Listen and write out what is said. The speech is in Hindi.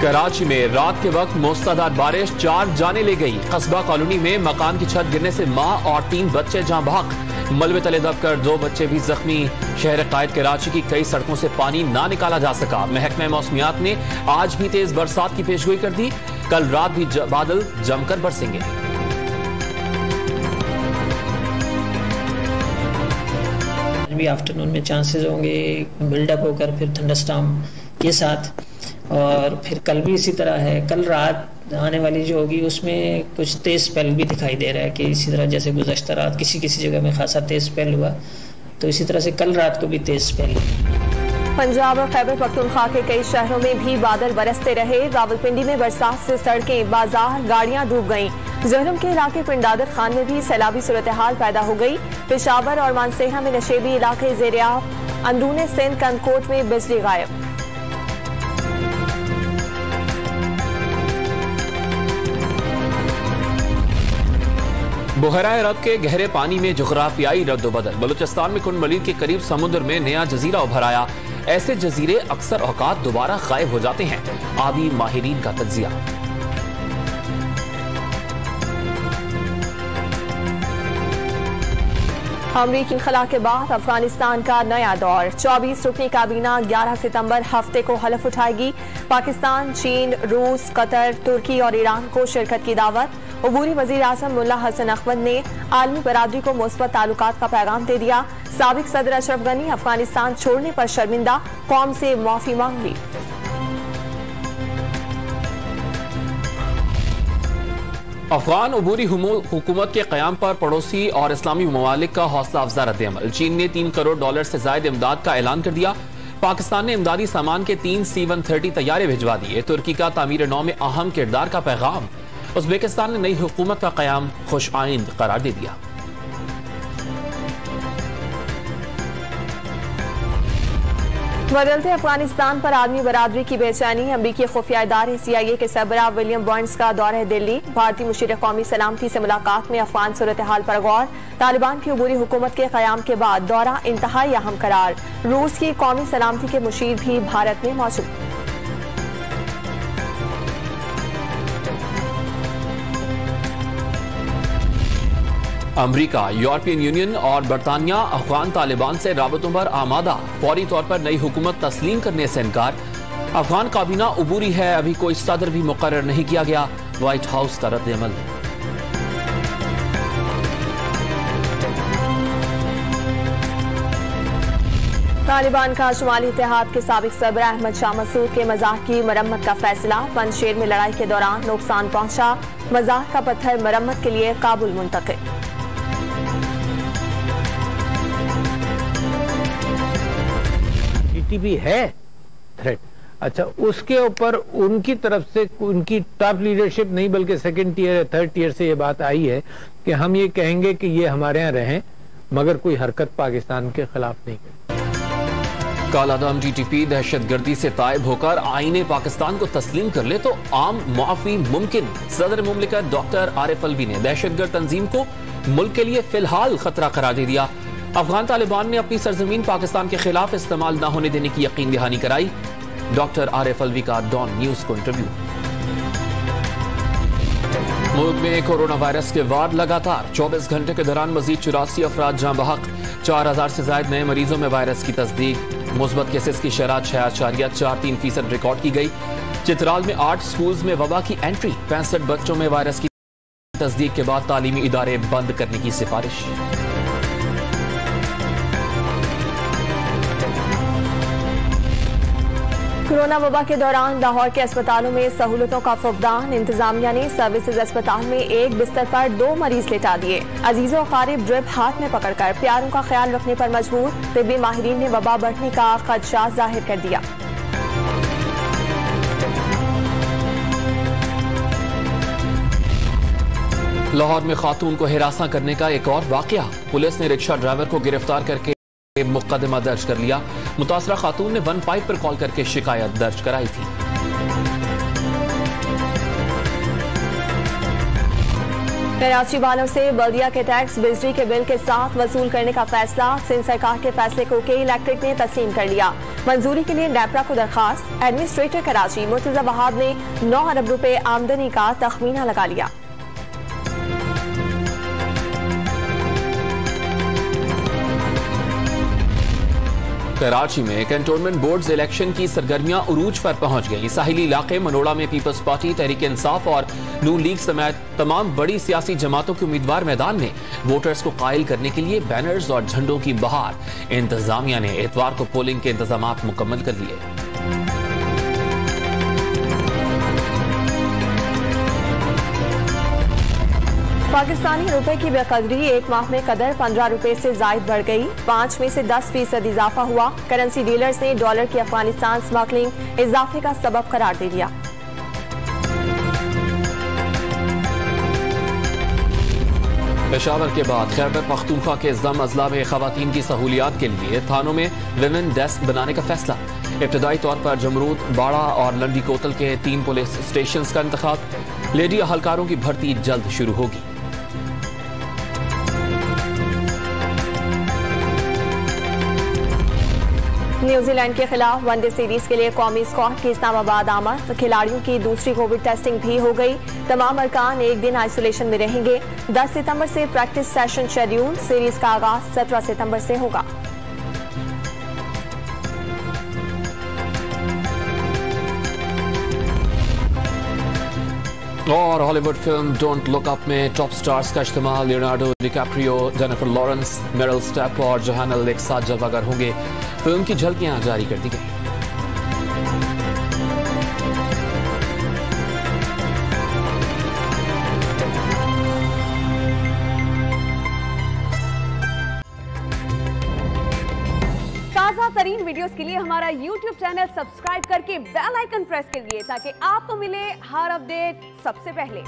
कराची में रात के वक्त मूसलाधार बारिश 4 जाने ले गई। कस्बा कॉलोनी में मकान की छत गिरने से मां और 3 बच्चे जान बहक। मलबे तले दबकर 2 बच्चे भी जख्मी। शहर कायद कराची की कई सड़कों से पानी ना निकाला जा सका। महकमा मौसमियात ने आज भी तेज बरसात की पेशगोई कर दी। कल रात भी बादल जमकर बरसेंगे। भी आफ्टरनून में चांसेस होंगे बिल्डअप होकर फिर थंडरस्टॉर्म के साथ, और फिर कल भी इसी तरह है। कल रात आने वाली जो होगी उसमें कुछ तेज स्पेल भी दिखाई दे रहा है कि इसी तरह जैसे गुज़श्ता रात किसी किसी जगह में खासा तेज स्पेल हुआ, तो इसी तरह से कल रात को भी तेज स्पेल। पंजाब और खैबर पख्तूनख्वा के कई शहरों में भी बादल बरसते रहे। रावलपिंडी में बरसात से सड़कें, बाजार, गाड़ियां डूब गईं। जहरम के इलाके पिंडादर खान में भी सैलाबी सूरत हाल पैदा हो गई। पेशावर और मानसेहा में नशेबी इलाके ज़ेर-ए-आब। अंदरूने सिंध कनकोट में बिजली गायब। बुहरा अरब के गहरे पानी में जुगराफियाई रद्द-ओ-बदल। बलूचिस्तान में कुन मलीद के करीब समुद्र में नया जजीरा उभर आया। ऐसे जजीरे अक्सर औकात दोबारा गायब हो जाते हैं। आबी माहिरीन का तज्जिया। अमरीकी खला के बाद अफगानिस्तान का नया दौर। 24 रुकनी काबीना 11 सितंबर हफ्ते को हलफ उठाएगी। पाकिस्तान, चीन, रूस, कतर, तुर्की और ईरान को शिरकत की दावत। अबूरी वजीर आज़म मुल्ला हसन अहमद ने आलमी बरादरी को मुस्बत ताल्लुकात का पैगाम दे दिया। साबिक सदर अशरफ गनी अफगानिस्तान छोड़ने पर शर्मिंदा, कौम से माफी मांग ली। अफगान अबूरी हुकूमत के कयाम पर पड़ोसी और इस्लामी ममालिक का हौसला अफजा रद्द-ए-अमल। चीन ने $3 करोड़ से ज्यादा इमदाद का ऐलान कर दिया। पाकिस्तान ने इमदादी सामान के 3 C-130 तैयारे भिजवा दिए। तुर्की का तामीर नौ में अहम किरदार का पैगाम। उज़्बेकिस्तान ने नई हुकूमत का कयाम खुश आइंद करार दे दिया। बदलते अफगानिस्तान पर आदमी बरादरी की बेचैनी। अमरीकी खुफिया इदारे CIA के सरबराह विलियम बर्न्स का दौरा दिल्ली। भारतीय मुशीर कौमी सलामती से मुलाकात में अफगान सूरत हाल पर गौर। तालिबान की अबूरी हुकूमत के कयाम के बाद दौरा इंतहाई अहम करार। रूस की कौमी सलामती के मुशीर भी भारत में मौजूद। अमरीका, यूरोपियन यूनियन और बरतानिया अफगान तालिबान से राबतों पर आमादा। फौरी तौर पर नई हुकूमत तस्लीम करने से इनकार। अफगान काबीना अबूरी है, अभी कोई सदर भी मुकर्रर नहीं किया गया। व्हाइट हाउस का रद्द-ए-अमल। तालिबान का शुमाली इत्तेहाद के साबिक सरबराह अहमद शाह मसूद के मज़ार की मरम्मत का फैसला। पंजशेर में लड़ाई के दौरान नुकसान पहुंचा। मज़ार का पत्थर मरम्मत के लिए काबुल मुंतकिल। भी है थ्रेट। अच्छा, उसके ऊपर उनकी तरफ से उनकी टॉप लीडरशिप नहीं बल्कि सेकंड टियर या थर्ड टियर से ये बात आई है कि हम ये कहेंगे कि ये हमारे यहाँ रहें मगर कोई हरकत पाकिस्तान के खिलाफ नहीं करें। कालादम TTP दहशतगर्दी से तायब होकर आईने पाकिस्तान को तस्लीम कर ले तो आम मुआफी मुमकिन। सदर मुमलिकत डॉक्टर आरिफ अलवी ने दहशतगर्द तंजीम को मुल्क के लिए फिलहाल खतरा करार दे दिया। अफगान तालिबान ने अपनी सरजमीन पाकिस्तान के खिलाफ इस्तेमाल न होने देने की यकीन दहानी कराई। डॉक्टर आरिफ अलवी का डॉन न्यूज को इंटरव्यू। मुल्क में कोरोना वायरस के वार्ड लगातार। 24 घंटे के दौरान मजीद 84 अफराद जान बहक। 4000 से ज्यादा नए मरीजों में वायरस की तस्दीक। मुस्बत केसेस की शरह 6.43% रिकॉर्ड की गई। चित्राल में 8 स्कूल्स में वबा की एंट्री। 65 बच्चों में वायरस की तस्दीक के बाद तालीमी इदारे बंद करने की सिफारिश। कोरोना वबा के दौरान लाहौर के अस्पतालों में सहूलतों का फुकदान। इंतजामिया ने सर्विसेज अस्पताल में एक बिस्तर पर 2 मरीज लेटा दिए। अजीजों क़ारिब ड्रिप हाथ में पकड़कर प्यारों का ख्याल रखने पर मजबूर। तिब्बी माहिरीन ने वबा बढ़ने का खदशा जाहिर कर दिया। लाहौर में खातून को हिरासा करने का एक और वाकया। पुलिस ने रिक्शा ड्राइवर को गिरफ्तार करके मुकदमा दर्ज कर लिया। मुतासरा खातून ने 1-5 पर कॉल करके शिकायत दर्ज कराई थी। कराची वालों से बल्दिया के टैक्स बिजली के बिल के साथ वसूल करने का फैसला। सिंध सरकार के फैसले को के इलेक्ट्रिक ने तस्लीम कर लिया। मंजूरी के लिए नेपरा को दरखास्त। एडमिनिस्ट्रेटर कराची मुर्तजा वहाब ने 9 अरब रुपए आमदनी का तखमीना लगा लिया। कराची में कैंटोनमेंट बोर्ड्स इलेक्शन की सरगर्मियां उरूज पर पहुंच गई। साहिली इलाके मनोड़ा में पीपल्स पार्टी, तहरीक इंसाफ और नून लीग समेत तमाम बड़ी सियासी जमातों के उम्मीदवार मैदान में। वोटर्स को कायल करने के लिए बैनर्स और झंडों की बहार। इंतजामिया ने इतवार को पोलिंग के इंतजाम मुकम्मल कर लिए। पाकिस्तानी रुपए की बेकदरी एक माह में कदर 15 रुपए से जायद बढ़ गई। 5 में से 10% इजाफा हुआ। करेंसी डीलर्स ने डॉलर की अफगानिस्तान स्मगलिंग इजाफे का सबब करार दे दिया। पेशावर के बाद खैबर पख्तूनख्वा के जम अजला में खवातीन की सहूलियात के लिए थानों में विमेन डेस्क बनाने का फैसला। इब्तदाई तौर पर जमरूद, बाड़ा और लंडी कोतल के 3 पुलिस स्टेशन का इंतखाब। लेडी अहलकारों की भर्ती जल्द शुरू होगी। न्यूजीलैंड के खिलाफ वनडे सीरीज के लिए कौमी स्क्वाड की इस्लामाबाद आमद। खिलाड़ियों की दूसरी कोविड टेस्टिंग भी हो गई। तमाम अरकान एक दिन आइसोलेशन में रहेंगे। 10 सितंबर से प्रैक्टिस सेशन शेड्यूल। सीरीज का आगाज 17 सितंबर से होगा। और Hollywood film don't look up में टॉप स्टार्स का इस्तेमाल। Leonardo DiCaprio, Jennifer Lawrence, Meryl Streep और जोहाना लेक साथ जलवागर होंगे। फिल्म की झलकियां जारी कर दी गई। ताज़ा तरीन वीडियोस के लिए हमारा YouTube चैनल सब्सक्राइब करके बेल आइकन प्रेस करिए ताकि आपको मिले हर अपडेट सबसे पहले।